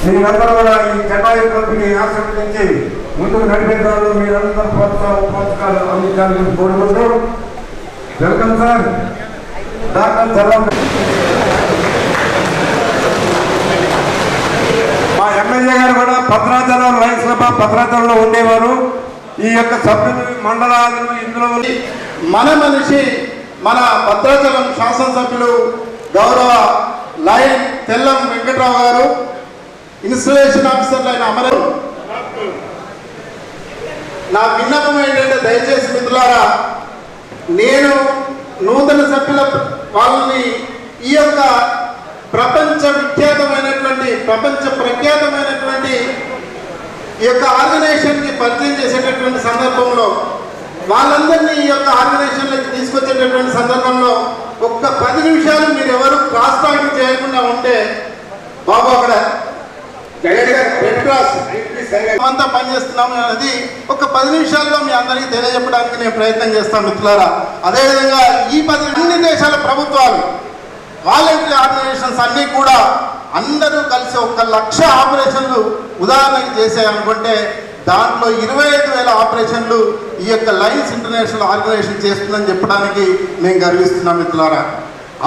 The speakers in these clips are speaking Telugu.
మీరందరూ కూడా ఈ జటాయు కంపెనీ ఆశీర్వదించి ముందుకు నడిపేదాలు మీరందరూ ప్రోత్సాహాలు అందించాలని కోరుకుంటూ వెల్కమ్ సార్ డాక్టర్ చలం. మా ఎమ్మెల్యే గారు కూడా భద్రాచలం లయన్స్ క్లబ్ భద్రాచలంలో ఉండేవారు. ఈ యొక్క సభ్యులు మండలాలు ఇందులో మన మనిషి మన భద్రాచలం శాసనసభ్యులు గౌరవ లయన్ తెల్లం వెంకట్రావు గారు, ఇన్స్టలేషన్ ఆఫీసర్లు అయిన అమరు. నా విన్నపం ఏంటంటే దయచేసి మిత్రులారా, నేను నూతన సభ్యుల వాళ్ళని ఈ యొక్క ప్రపంచ ప్రఖ్యాతమైనటువంటి ఈ యొక్క ఆర్గనైజేషన్కి పరిచయం చేసేటటువంటి సందర్భంలో వాళ్ళందరినీ ఈ యొక్క ఆర్గనైజేషన్లోకి తీసుకొచ్చేటటువంటి సందర్భంలో ఒక్క 10 నిమిషాలు మీరు ఎవరు క్రాస్ టాకింగ్ చేయకుండా ఉంటే బాబు అక్కడ రెడ్ క్రాస్ అంతా పనిచేస్తున్నాము అనేది ఒక 10 నిమిషాల్లో మీ అందరికీ తెలియజెప్పడానికి నేను ప్రయత్నం చేస్తాను మిత్రులారా. అదేవిధంగా ఈ అన్ని దేశాల ప్రభుత్వాలు వాలంటరీ ఆర్గనైజేషన్స్ అన్నీ కూడా అందరూ కలిసి 1,00,000 ఆపరేషన్లు ఉదాహరణకి చేసాయనుకుంటే దాంట్లో 25,000 ఆపరేషన్లు ఈ యొక్క లయన్స్ ఇంటర్నేషనల్ ఆర్గనైజేషన్ చేస్తుందని చెప్పడానికి నేను గర్విస్తున్నాను మిత్రులారా.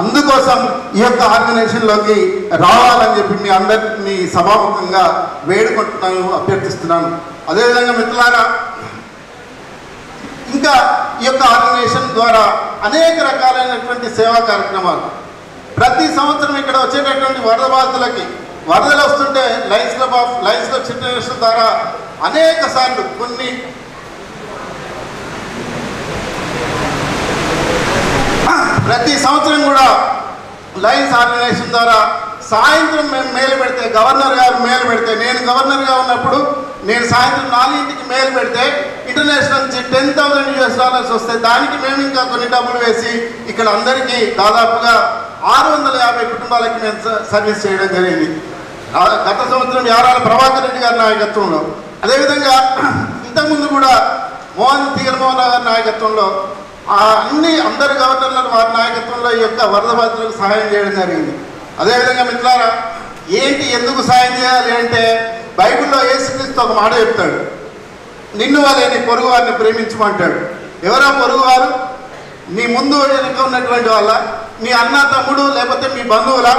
అందుకోసం ఈ యొక్క ఆర్గనైజేషన్లోకి రావాలని చెప్పి మీ అందరినీ సభాముఖంగా వేడుకుంటున్నాను, అభ్యర్థిస్తున్నాను. అదేవిధంగా మిత్రులారా, ఇంకా ఈ యొక్క ఆర్గనైజేషన్ ద్వారా అనేక రకాలైనటువంటి సేవా కార్యక్రమాలు ప్రతి సంవత్సరం ఇక్కడ వచ్చేటటువంటి వరద బాధితులకి వరదలు వస్తుంటే లయన్స్ క్లబ్ ఇంటర్నేషనల్ ద్వారా అనేక సార్లు కొన్ని ప్రతి సంవత్సరం కూడా లయన్స్ ఆర్గనైజేషన్ ద్వారా సాయంత్రం మేము మెయిల్ పెడితే గవర్నర్ గారు మెయిల్ పెడితే నేను గవర్నర్గా ఉన్నప్పుడు నేను సాయంత్రం 4ంటికి మెయిల్ పెడితే ఇంటర్నేషనల్ నుంచి $10,000 వస్తే దానికి మేము ఇంకా కొన్ని డబ్బులు వేసి ఇక్కడ అందరికీ దాదాపుగా 650 కుటుంబాలకి మేము సర్వీస్ చేయడం జరిగింది. గత సంవత్సరం యారాల ప్రభాకర్ రెడ్డి గారి నాయకత్వంలో, అదేవిధంగా ఇంతకుముందు కూడా తీగరమోహన్ రావు గారి నాయకత్వంలో అందరు గవర్నర్లను వారి నాయకత్వంలో ఈ యొక్క వరద బాధితులకు సహాయం చేయడం జరిగింది. అదేవిధంగా మిత్రులారా, ఎందుకు సహాయం చేయాలి అంటే బైబిల్లో యేసుక్రీస్తు ఒక మాట చెప్తాడు, నిన్ను వాళ్ళే నీ పొరుగు వారిని ప్రేమించమంటాడు. ఎవరో పొరుగువారు? నీ ముందు వెనుక ఉన్నటువంటి వాళ్ళ, నీ అన్న తమ్ముడు లేకపోతే మీ బంధువులా?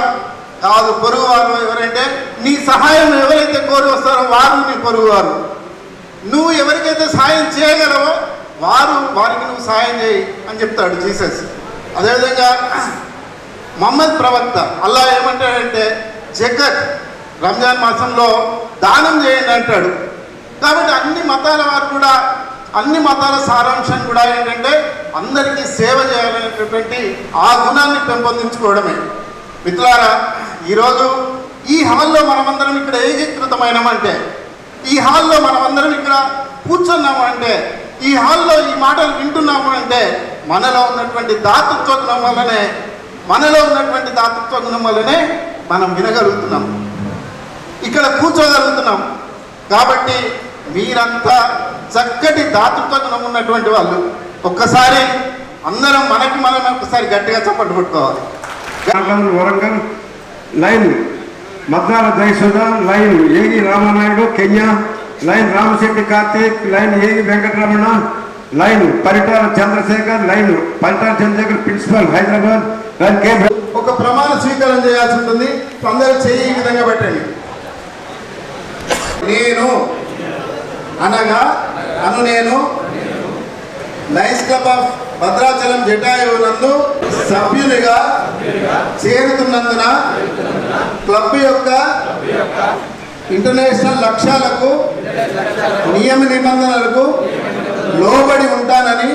కాదు. పొరుగువారు ఎవరంటే నీ సహాయం ఎవరైతే కోరి వస్తారో వారు నీ పొరుగువారు. నువ్వు ఎవరికైతే సహాయం చేయగలవో వారికి నువ్వు సహాయం చేయి అని చెప్తాడు జీసస్. అదేవిధంగా మహమ్మద్ ప్రవక్త అల్లా ఏమంటాడంటే జకత్ రంజాన్ మాసంలో దానం చేయండి అంటాడు. కాబట్టి అన్ని మతాల వారు కూడా అన్ని మతాల సారాంశం కూడా ఏంటంటే అందరికీ సేవ చేయాలనేటటువంటి ఆ గుణాన్ని పెంపొందించుకోవడమే. మిత్రులారా, ఈరోజు ఈ హాల్లో మనమందరం ఇక్కడ ఏకీకృతమైనామంటే, ఈ హాల్లో మనమందరం ఇక్కడ కూర్చున్నాము అంటే, ఈ హాల్లో ఈ మాటలు వింటున్నాము అంటే మనలో ఉన్నటువంటి దాతృత్వ గుణం వల్లనే మనం వినగలుగుతున్నాం, ఇక్కడ కూర్చోగలుగుతున్నాం. కాబట్టి మీరంతా చక్కటి దాతృత్వ గుణం ఉన్నటువంటి వాళ్ళు. ఒక్కసారి అందరం మనం ఒకసారి గట్టిగా చప్పట్లు కొట్టుకోవాలి. Warangal line Maddala Jayasudha, line Egi Ramanaidu Kenya, line Ramasetti Karthik, line Egi Venkataramana, line Paritala Chandrasekhar, line Paritala Chandrasekhar principal Hyderabad, line K. ఒక ప్రమాణ స్వీకారం చేయాల్సి ఉంటుంది. అందరూ చేయి ఈ విధంగా పెట్టండి. నేను Lions club of Bhadrachalam Jatayu నందు సభ్యునిగా చేరుతున్నందున క్లబ్ యొక్క ఇంటర్నేషనల్ లక్ష్యాలకు నియమ నిబంధనలకు లోబడి ఉంటానని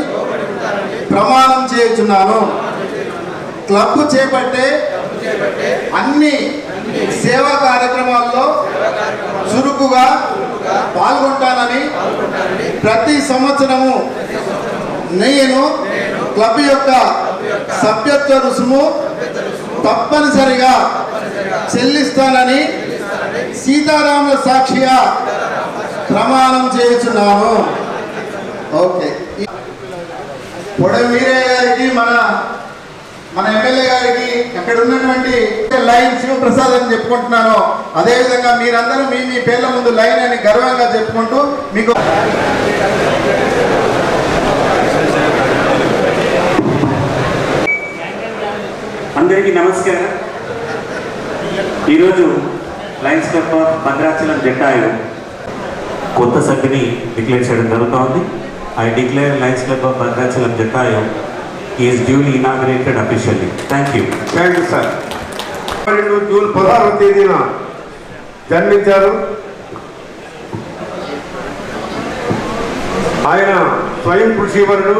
ప్రమాణం చేయుచున్నాను. క్లబ్ చేపట్టే అన్ని సేవా కార్యక్రమాల్లో చురుకుగా పాల్గొంటానని ప్రతి సంవత్సరము నేను క్లబ్ యొక్క సభ్యత్వ రుసుము తప్పనిసరిగా చెల్లిస్తానని సీతారాముల సాక్షిగా ప్రమాణం చేయుచున్నాను. ఓకే. పొడవీరయ్య గారికి మన మన ఎమ్మెల్యే గారికి అక్కడ ఉన్నటువంటి లైన్ శివప్రసాద్ అని చెప్పుకుంటున్నాను. అదేవిధంగా మీరందరూ మీ పేర్ల ముందు లైన్ అని గర్వంగా చెప్పుకుంటూ మీకు అందరికీ నమస్కారం. ఈరోజు lions club of Bhadrachalam Jatayu కొత్త సభ్యుని డిక్లేర్ చేయడం జరుగుతోంది. I declare lions club of Bhadrachalam Jatayu is duly inaugurated officially. Thank you sir. June 16వ తేదీన జన్మించారు. ఆయన స్వయం కృషివరుడు,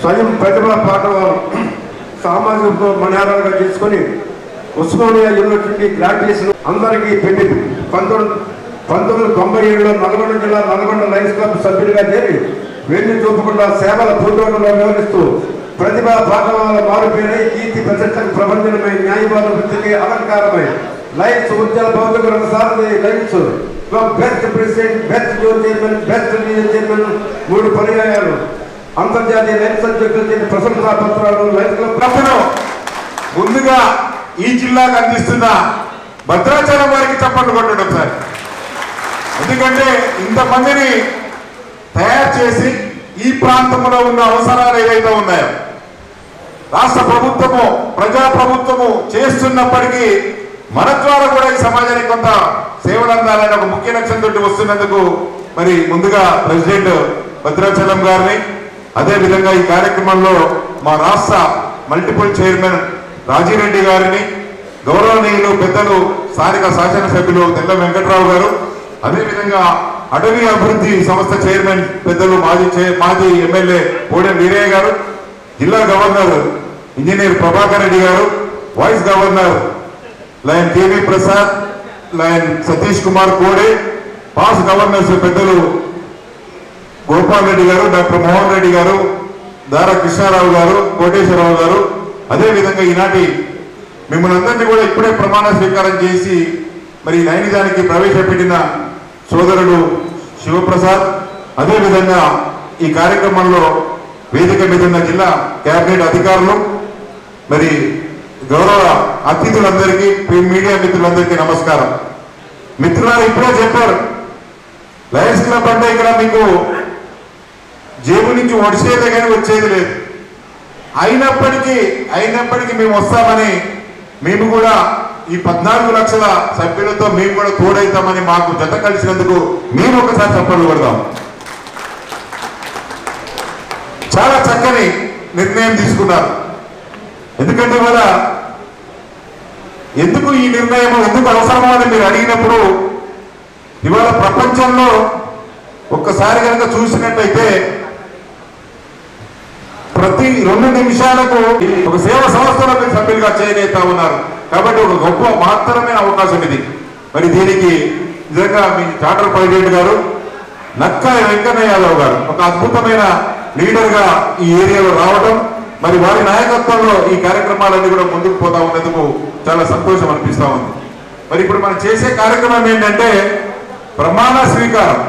స్వయం ప్రతిభా పాఠవాలు, సామాజిక మణారాలుగా తీసుకొని ఉస్మానియా యూనివర్సిటీ గ్రాడ్యుయేషన్ అందరికీ పెట్టి 1997లో నల్గొండ జిల్లా నల్గొండ లయన్స్ క్లబ్ సభ్యుడిగా చేరి వెళ్లి చూపకుండా సేవల పూర్వకంలో వివరిస్తూ ప్రతిభా పాఠవాల మారుపేరై కీర్తి ప్రశస్తికి ప్రపంచమై న్యాయవాద వృత్తికి అలంకారమై లయన్స్ ఉద్యోగ భౌతిక రంగసారథి lions club best president, best zone chairman, best region chairman 3 పర్యాయాలు అంతర్జాతీయ లయన్స్ అధ్యక్షులు ప్రశంసా పత్రాలు లయన్స్ క్లబ్. ముందుగా ఈ జిల్లాకు అందిస్తున్న భద్రాచలం వారికి చప్పట్లు కొట్టడం సార్. ఎందుకంటే ఇంతమందిని తయారు చేసి ఈ ప్రాంతంలో ఉన్న అవసరాలు ఏవైతే ఉన్నాయో రాష్ట్ర ప్రభుత్వము ప్రజాప్రభుత్వము చేస్తున్నప్పటికీ మన ద్వారా కూడా ఈ సమాజానికి కొంత సేవలు అందాలని ఒక ముఖ్య లక్ష్యంతో వస్తున్నందుకు మరి ముందుగా ప్రెసిడెంట్ భద్రాచలం గారిని, అదేవిధంగా ఈ కార్యక్రమంలో మా రాష్ట్ర మల్టిపుల్ చైర్మన్ రాజిరెడ్డి గారిని, గౌరవనీయులు పెద్దలు స్థానిక శాసనసభ్యులు తెల్ల వెంకట్రావు గారు, అదేవిధంగా అటవీ అభివృద్ధి సంస్థ చైర్మన్ పెద్దలు మాజీ ఎమ్మెల్యే పోడెం వీరయ్య గారు, జిల్లా గవర్నర్ ఇంజనీర్ ప్రభాకర్ రెడ్డి గారు, vice governor lion KV Prasad, lion Satish Kumar Kode, past governors పెద్దలు గోపాల్ రెడ్డి గారు, డాక్టర్ మోహన్ రెడ్డి గారు, దారా కృష్ణారావు గారు, కోటేశ్వరరావు గారు, అదేవిధంగా ఈనాటి మిమ్మల్ని అందరినీ కూడా ఇప్పుడే ప్రమాణ స్వీకారం చేసి మరి నైనిజానికి ప్రవేశపెట్టిన సోదరుడు శివప్రసాద్, అదేవిధంగా ఈ కార్యక్రమంలో వేదిక మీద ఉన్న జిల్లా కేబినెట్ అధికారులు, మరి గౌరవ అతిథులందరికీ, మీడియా మిత్రులందరికీ నమస్కారం. మిత్రులారు ఇప్పుడే చెప్పారు, లయన్స్ క్లబ్ అంటే ఇక్కడ మీకు జేబు నుంచి ఒడిసేదే కానీ వచ్చేది లేదు. అయినప్పటికీ మేము వస్తామని, మేము కూడా ఈ 14 లక్షల సభ్యులతో మేము కూడా తోడైతామని మాకు జత కలిసినందుకు మేము ఒకసారి చప్పట్లు కొడదాం. చాలా చక్కని నిర్ణయం తీసుకున్నారు. ఎందుకంటే ఇవాళ ఎందుకు ఈ నిర్ణయం ఎందుకు అవసరమో అని మీరు అడిగినప్పుడు, ఇవాళ ప్రపంచంలో ఒక్కసారి కనుక చూసినట్టయితే ప్రతి 2 నిమిషాలకు ఒక సేవా సంస్థలో మీరు సభ్యులుగా చేనేతా ఉన్నారు. కాబట్టి ఒక గొప్ప మహత్తరమైన అవకాశం ఇది. మరి దీనికి నిజంగా మీ చార్టర్ ప్రెసిడెంట్ గారు నక్కా వెంకన్న యాదవ్ గారు ఒక అద్భుతమైన లీడర్గా ఈ ఏరియాలో రావడం, మరి వారి నాయకత్వంలో ఈ కార్యక్రమాలన్నీ కూడా ముందుకు పోతా ఉన్నందుకు చాలా సంతోషం అనిపిస్తూ ఉంది. మరి ఇప్పుడు మనం చేసే కార్యక్రమం ఏంటంటే ప్రమాణ స్వీకారం.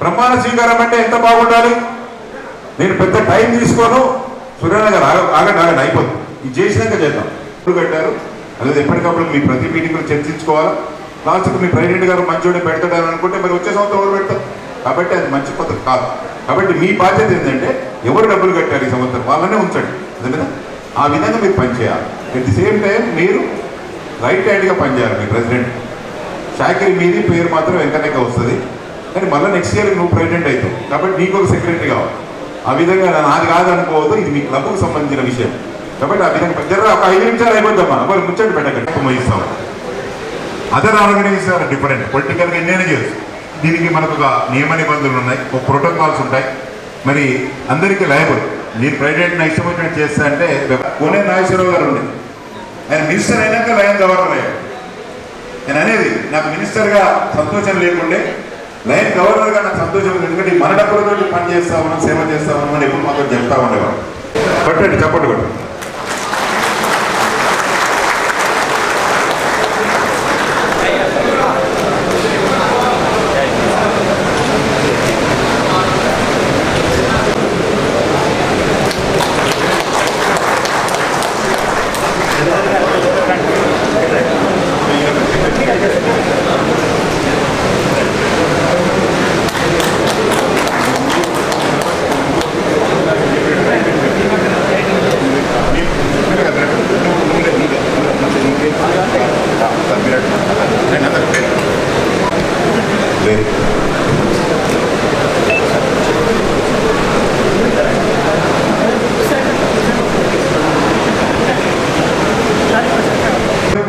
ప్రమాణ స్వీకారం అంటే ఎంత బాగుండాలి. నేను పెద్ద టైం తీసుకోను, సూర్యనారాయణ గారు ఆగండి అయిపోతుంది, ఇది చేసినాక చేద్దాం. కట్టారు అదే ఎప్పటికప్పుడు మీ ప్రతి మీటింగ్లో చర్చించుకోవాలి. లాస్ట్కు మీ ప్రెసిడెంట్ గారు మంచోడే పెడతాడని అనుకుంటే మరి వచ్చే సంవత్సరం ఎవరు పెడతారు. కాబట్టి అది మంచి పద్ధతి కాదు. కాబట్టి మీ బాధ్యత ఏంటంటే ఎవరు డబ్బులు కట్టారు ఈ సంవత్సరం వాళ్ళనే ఉంచండి. అదే ఆ విధంగా మీరు పనిచేయాలి. ఎట్ ది సేమ్ టైం మీరు రైట్ హ్యాండ్గా పనిచేయాలి. మీ ప్రెసిడెంట్ షాకిరి మీది పేరు మాత్రం వెంకన్నగా వస్తుంది, కానీ మళ్ళీ నెక్స్ట్ ఇయర్ నువ్వు ప్రెసిడెంట్ అవుతావు. కాబట్టి నీకు ఒక సెక్రటరీ కావాలి. ఆ విధంగా నాది కాదనుకోవద్దు, ఇది మీ క్లబ్కు సంబంధించిన విషయం. కాబట్టి ఆ విధంగా పెద్ద ఒక 5 నిమిషాలు అయిపోద్దామా, మరి ముచ్చట పెట్టకండి ముగిస్తాం. అదర్ ఆర్గనైజేషన్ ఆర్ డిఫరెంట్, పొలిటికల్గా ఎన్నైనా చేయొచ్చు. దీనికి మనకు ఒక నియమ నిబంధనలు ఉన్నాయి, ఒక ప్రోటోకాల్స్ ఉంటాయి. మరి అందరికీ లయబుల్. నేను ప్రెసిడెంట్ ఇష్టం వచ్చినట్టు చేస్తా అంటే కోనే నాగేశ్వరరావు గారు ఉండే, ఆయన మినిస్టర్ అయినాక లయన్ గవర్నర్ అయ్యాడు. నేను అనేది నాకు మినిస్టర్గా సంతోషం లేకుండే లయన్ గవర్నర్గా నాకు సంతోషం ఉంది. ఎందుకంటే మన డబ్బులతో పని చేస్తా ఉన్నాం, సేవ చేస్తా ఉన్నాం అని ఎప్పుడు మాతో చెప్తా ఉండేవాడు. కొట్టండి చప్పట్లు కొట్టు.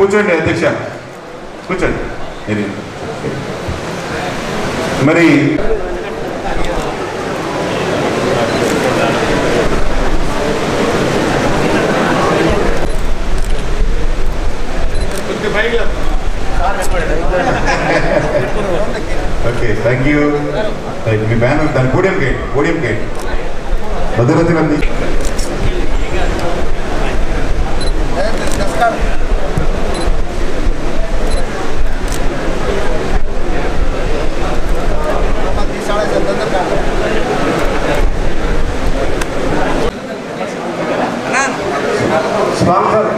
కూర్చోండి అధ్యక్ష, కూర్చోండి. మరి okay, thank you. Me banner దాని పోడియం గేట్ భద్రత మంది. స్పాన్సర్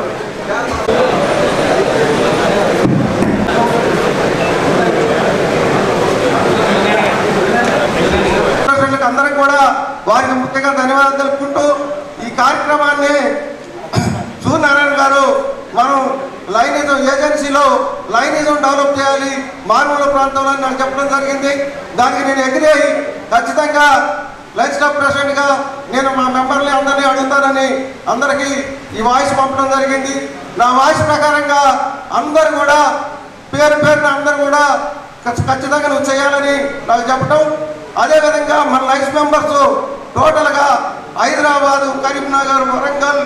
అందరం కూడా వారికి ముఖ్యంగా ధన్యవాదాలు తెలుపుకుంటూ ఈ కార్యక్రమాన్ని సూర్యనారాయణ గారు మనం లైనిజం ఏజెన్సీలో లైనిజం డెవలప్ చేయాలి మారుమూల ప్రాంతంలో నాకు చెప్పడం జరిగింది. దానికి నేను ఎగ్రీ ఖచ్చితంగా లైన్స్ క్లబ్ ప్రెసిడెంట్గా నేను మా మెంబర్ని అందరినీ అడుగుతానని అందరికీ ఈ వాయిస్ పంపడం జరిగింది. నా వాయిస్ ప్రకారంగా అందరూ కూడా పేరున అందరూ కూడా ఖచ్చితంగా నువ్వు చేయాలని నాకు చెప్పడం. అదేవిధంగా మన లైన్స్ మెంబర్స్ టోటల్గా హైదరాబాదు, కరీంనగర్, వరంగల్,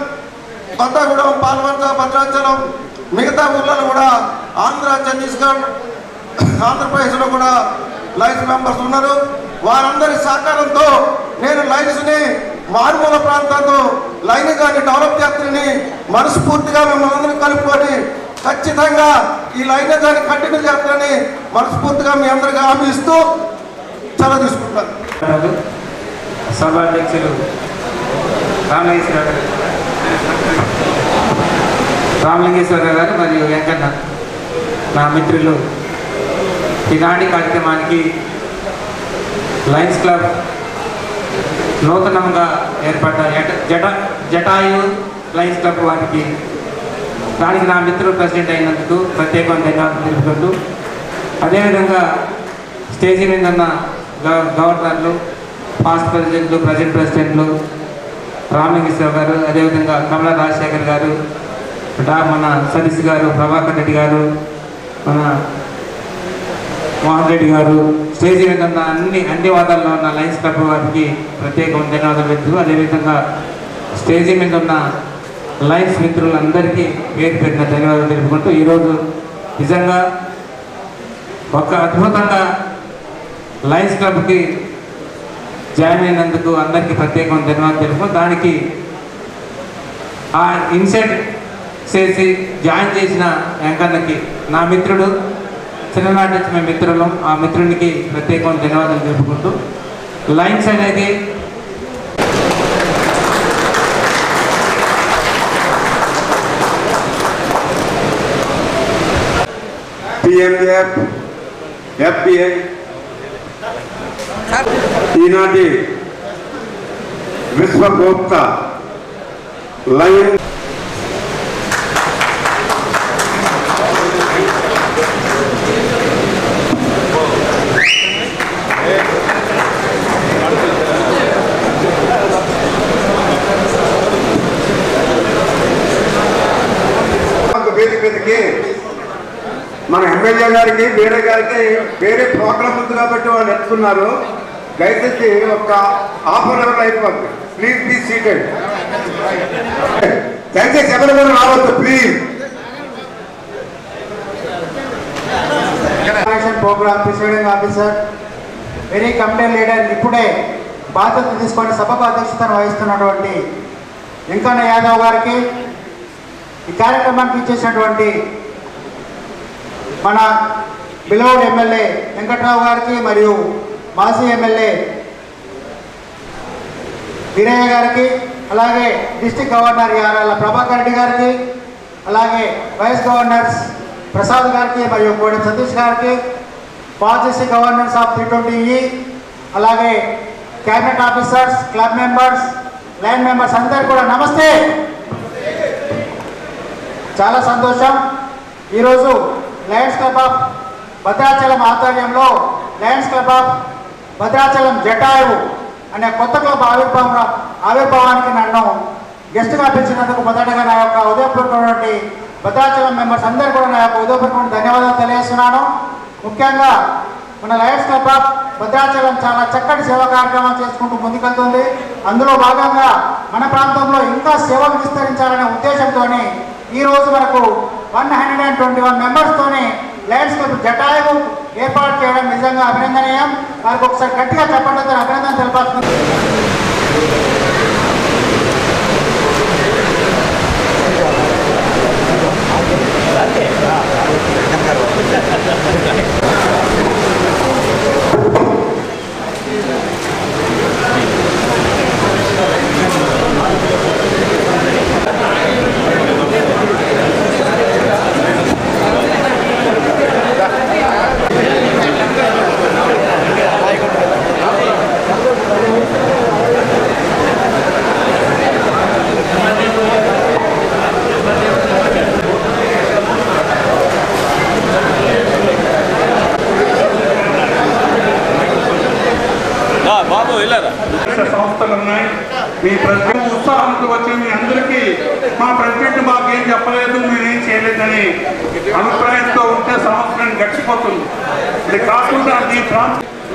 కొత్తగూడెం, పాల్వంచ, భద్రాచలం, మిగతా ఊళ్ళలో కూడా ఆంధ్ర, ఛత్తీస్గఢ్, ఆంధ్రప్రదేశ్లో కూడా లైన్స్ మెంబర్స్ ఉన్నారు. వారందరి సహకారంతో నేను లైన్స్ని మారుమూల ప్రాంతాల్లో లైనిజాన్ని డెవలప్ చేస్తానని మనస్ఫూర్తిగా మిమ్మల్ని అందరూ కలుపుకొని ఖచ్చితంగా ఈ లైనిజాన్ని కంటిన్యూ చేస్తానని మనస్ఫూర్తిగా మీ అందరికీ హామీ ఇస్తూ చాలా తీసుకుంటాను. సభాధ్యక్షులు రామలింగేశ్వరరావు గారు మరియు వెంకన్న, నా మిత్రులు, ఈనాటి కార్యక్రమానికి లయన్స్ క్లబ్ నూతనంగా ఏర్పడ్డ జటాయు లయన్స్ క్లబ్ వారికి దానికి నా మిత్రులు ప్రెసిడెంట్ అయినందుకు ప్రత్యేకమైన ధన్యవాదాలు తెలుపుకుంటూ, అదేవిధంగా స్టేజీ మీద ఉన్న గవర్నర్లు, పాస్ట్ ప్రెసిడెంట్లు, ప్రజెంట్ ప్రెసిడెంట్లు రామలింగేశ్వర గారు, అదేవిధంగా కమలా రాజశేఖర్ గారు, మన సతీష్ గారు, ప్రభాకర్ రెడ్డి గారు, మన మోహన్ రెడ్డి గారు, స్టేజీ మీద ఉన్న అన్ని వాదాల్లో ఉన్న లయన్స్ క్లబ్ వారికి ప్రత్యేకమైన ధన్యవాదాలు పెడుతూ, అదేవిధంగా స్టేజీ మీద ఉన్న లయన్స్ మిత్రులందరికీ పేరు పెట్టిన ధన్యవాదాలు తెలుపుకుంటూ, ఈరోజు నిజంగా ఒక అద్భుతంగా లయన్స్ క్లబ్కి జాయిన్ అయినందుకు అందరికీ ప్రత్యేకమైన ధన్యవాదాలు తెలుపు. దానికి ఆ ఇన్సెట్ చేసి జాయిన్ చేసిన వెంకన్నకి, నా మిత్రుడు, చిన్ననాటి నుంచి మేము మిత్రులం, ఆ మిత్రునికి ప్రత్యేకమైన ధన్యవాదాలు తెలుపుకుంటూ, లైన్స్ అనేది పిఎంఎఫ్, ఎఫ్పిఐ ఈనాటి విశ్వగోప్త లైన్ వేదిక మీదకి మన ఎమ్మెల్యే గారికి, వేరే గారికి వేరే ప్రోగ్రామ్ ఉంది కాబట్టి వాళ్ళు ఎత్తుకున్నారు. దయచేసి ఒక హాఫ్ అన్ అవర్ అయిపోతుంది. Please be seated. దయచేసి ఎవరు కూడా రావద్దు please. Programme presiding officer, very committee leader, ఇప్పుడే బాధ్యత తీసుకొని సభకు అధ్యక్షతను వహిస్తున్నటువంటి వెంకన్న యాదవ్ గారికి, ఈ కార్యక్రమానికి ఇచ్చేసినటువంటి మన బిలోడ్ ఎమ్మెల్యే వెంకట్రావు గారికి, మరియు మాజీ ఎమ్మెల్యే వీరయ్య గారికి, అలాగే డిస్టిక్ గవర్నర్ యారాల ప్రభాకర్ రెడ్డి గారికి, అలాగే వైస్ గవర్నర్స్ ప్రసాద్ గారికి, మరియు కోడి సతీష్ గారికి, పాలసీ గవర్నర్స్ ఆఫ్ 320E, అలాగే cabinet officers, club members, line members అందరికీ కూడా నమస్తే. చాలా సంతోషం. ఈరోజు లయన్స్ క్లబ్ ఆఫ్ భద్రాచలం ఆధ్వర్యంలో Lions club of Bhadrachalam Jatayu అనే కొత్త క్లబ్ ఆవిర్భావానికి నన్ను గెస్ట్గా పిలిచినందుకు మొదటగా నా యొక్క ఉదయపూర్వకమైనటువంటి భద్రాచలం మెంబర్స్ అందరూ కూడా నా యొక్క ఉదయపూర్వక ధన్యవాదాలు తెలియజేస్తున్నాను. ముఖ్యంగా మన లయన్స్ క్లబ్ ఆఫ్ భద్రాచలం చాలా చక్కటి సేవా కార్యక్రమాలు చేసుకుంటూ ముందుకెళ్తుంది. అందులో భాగంగా మన ప్రాంతంలో ఇంకా సేవలు విస్తరించాలనే ఉద్దేశంతో ఈరోజు మనకు 121 మెంబర్స్తోని లయన్స్ క్లబ్ జటాయు ఏర్పాటు చేయడం నిజంగా అభినందనీయం. వారికి ఒకసారి గట్టిగా చెప్పడంతో అభినందన తెలపాల్సింది. సంస్థలు ఉన్నాయి. మీ ప్రెసిడెంట్ ఉత్సాహంతో వచ్చి మీ అందరికీ మా ప్రెసిడెంట్ మాకేం చెప్పలేదు, మేమేం చేయలేదని అభిప్రాయంతో ఉంటే సంవత్సరం గడిచిపోతుంది. ఇది కాకుండా మీ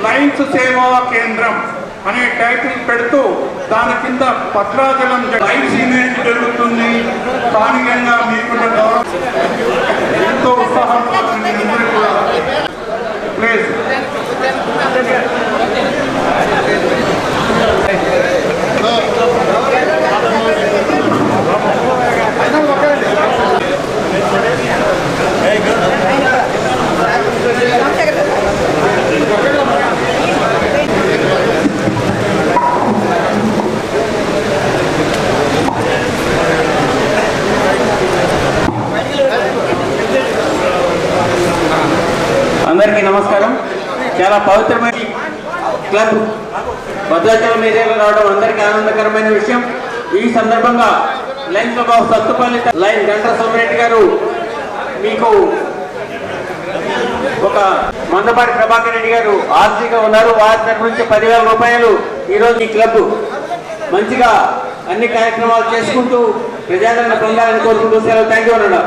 లయన్స్ సేవా కేంద్రం అనే టైటిల్ పెడుతూ దాని కింద భద్రాచలం లయన్స్ ఇమేజ్ జరుగుతుంది. స్థానికంగా మీకున్న గౌరవం ఎంతో ఉత్సాహంతో అందరికీ కూడా ప్లీజ్ అందరికీ నమస్కారం. చాలా పవిత్రమైన క్లబ్ భద్రాచలం ఏరియాలో రావడం అందరికీ ఆనందకరమైన విషయం. ఈ సందర్భంగా Lions club of Sathupalli lion Ganta Somireddy గారు మీకు ఒక మందపాటి ప్రభాకర్ రెడ్డి గారు ఆర్సీగా ఉన్నారు. వారి తరఫు నుంచి 10,000 రూపాయలు ఈరోజు ఈ క్లబ్ మంచిగా అన్ని కార్యక్రమాలు చేసుకుంటూ ప్రజాదరణ పొందాలని కోరుకుంటూ సెలవు. థ్యాంక్ యూ అన్నాడు.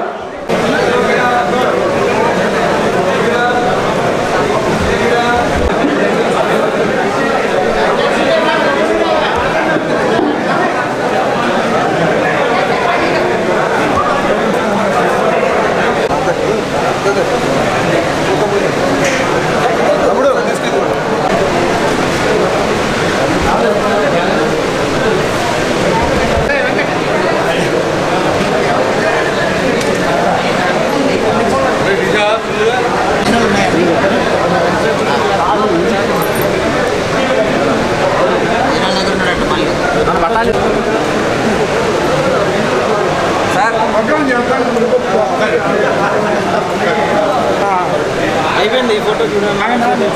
అయిపోయింది ఈ ఫోటో చూడండి.